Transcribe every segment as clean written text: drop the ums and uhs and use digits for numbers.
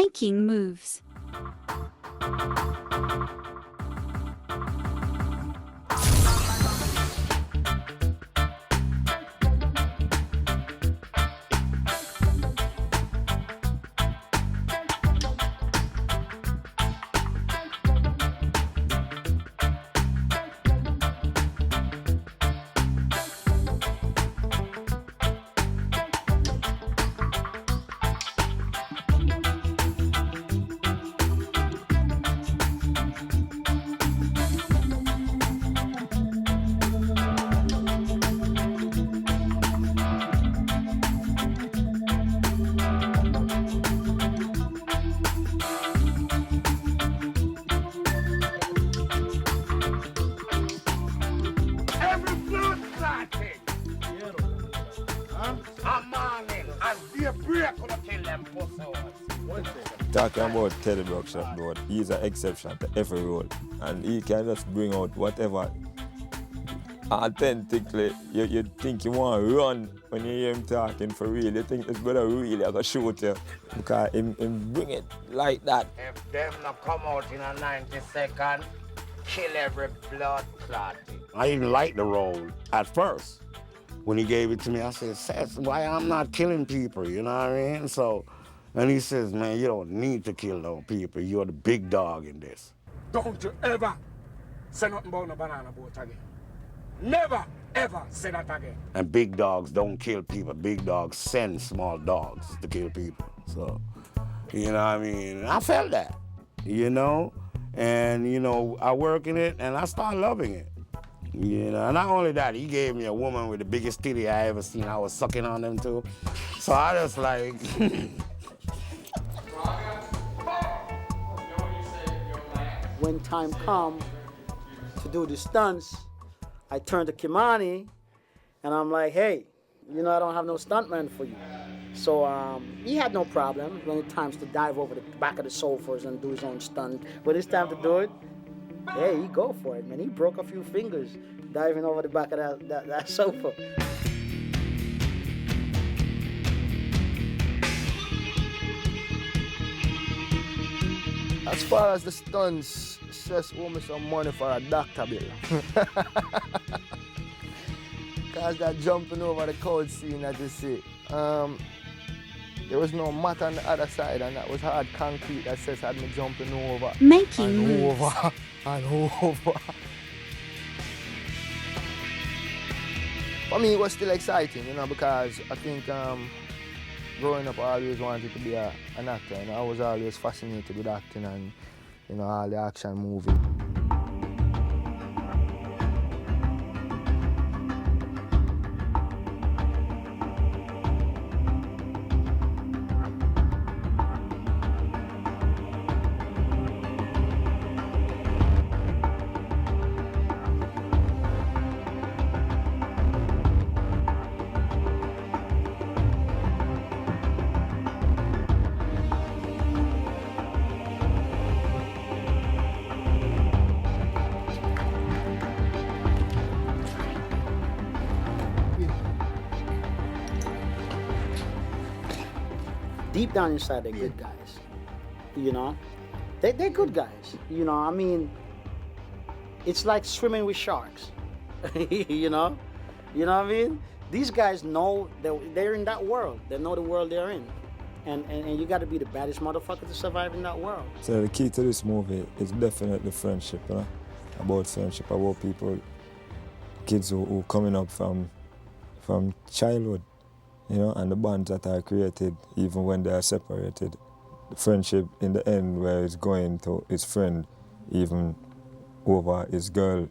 Making moves. Every blood clotting. A morning, and they break on kill them pussies. Talking about Teddy Brockshot, though, he's an exception to every role. And he can just bring out whatever authentically you think you want to run when you hear him talking for real. You think this brother really going to shoot you because him bring it like that. If them not come out in a 90-second, kill every blood clotting. I didn't like the role at first. When he gave it to me, I said, "Seth, why I'm not killing people, you know what I mean?" So, and he says, "Man, you don't need to kill no people. You're the big dog in this." Don't you ever say nothing about no banana boat again. Never, ever say that again. And big dogs don't kill people. Big dogs send small dogs to kill people. So, you know what I mean? I felt that, you know? And, you know, I work in it and I started loving it. You know, and not only that, he gave me a woman with the biggest titty I ever seen. I was sucking on them too. So I just like... When time come to do the stunts, I turn to Kimani and I'm like, "Hey, you know I don't have no stuntman for you." So he had no problem when it times to dive over the back of the sofas and do his own stunt. When it's time to do it, hey, he go for it, man. He broke a few fingers diving over the back of that sofa. As far as the stunts, just owe me some money for a doctor bill. Cause that jumping over the cold scene that you see. There was no mat on the other side and that was hard concrete that says had me jumping over. Making and moves. over and over. For me, it was still exciting, you know, because I think growing up, I always wanted to be an actor, and I was always fascinated with acting and, you know, all the action movies. Deep down inside, they're good guys. You know, they're good guys. You know, I mean, it's like swimming with sharks. You know what I mean? These guys know that they're in that world. They know the world they're in, and you got to be the baddest motherfucker to survive in that world. So the key to this movie is definitely friendship, you know? About friendship, about people, kids who coming up from childhood, you know, and the bonds that are created even when they are separated. The friendship in the end where it's going to his friend, even over his girl,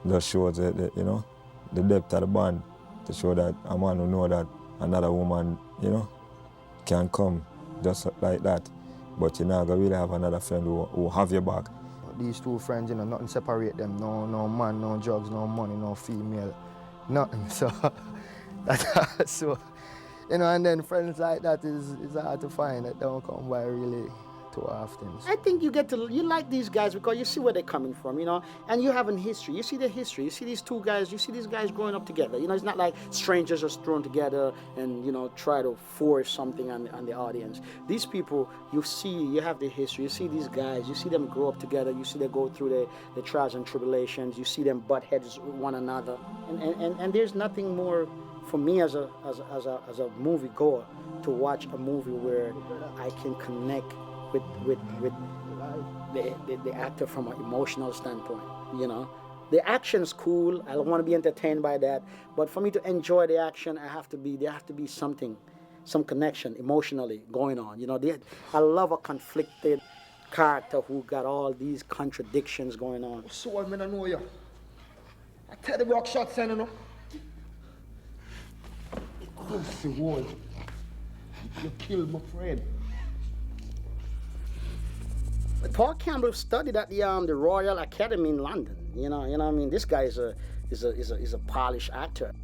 just shows that, you know, the depth of the bond, to show that a man who know that another woman, you know, can come just like that. But you're not going to really have another friend who have your back. These two friends, you know, nothing separate them. No man, no drugs, no money, no female, nothing. So, so, you know, and then friends like that is hard to find. That don't come by really too often. I think you like these guys because you see where they're coming from, and you have a history. You see the history. You see these two guys. You see these guys growing up together. It's not like strangers just thrown together and try to force something on the audience. These people, you have the history. You see these guys. You see them grow up together. You see them go through the trials and tribulations. You see them butt heads with one another. And there's nothing more for me as a movie goer to watch a movie where I can connect with the actor from an emotional standpoint. The action's cool. I want to be entertained by that, but for me to enjoy the action, there have to be some connection emotionally going on. I love a conflicted character who got all these contradictions going on. So I know you. I tell the rock shots, you You killed my friend. Paul Campbell studied at the Royal Academy in London. You know what I mean? This guy is a polished actor.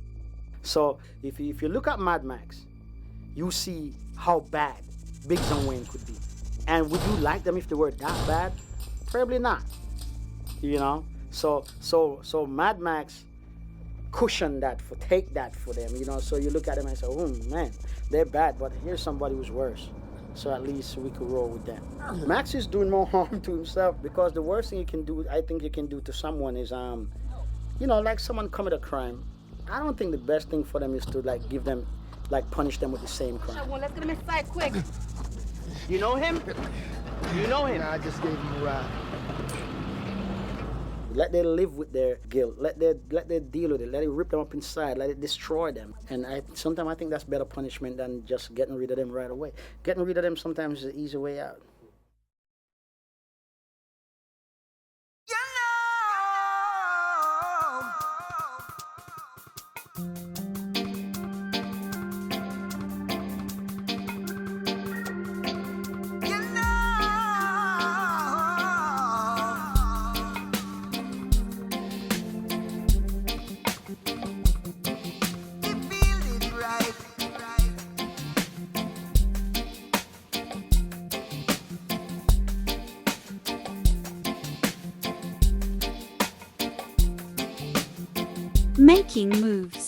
So if you look at Mad Max, you see how bad Biggs and Wayne could be. And would you like them if they were that bad? Probably not. So Mad Max cushion take that for them, so you look at them and say, oh man, they're bad, but here's somebody who's worse, so at least we could roll with them. Max is doing more harm to himself because the worst thing I think you can do to someone is like someone commit a crime. I don't think the best thing for them is to punish them with the same crime. Let's get him inside quick. You know him? Nah, I just gave him a ride. Let them live with their guilt. Let them deal with it. Let it rip them up inside. Let it destroy them. And sometimes I think that's better punishment than just getting rid of them right away. Getting rid of them sometimes is the easy way out. Making moves.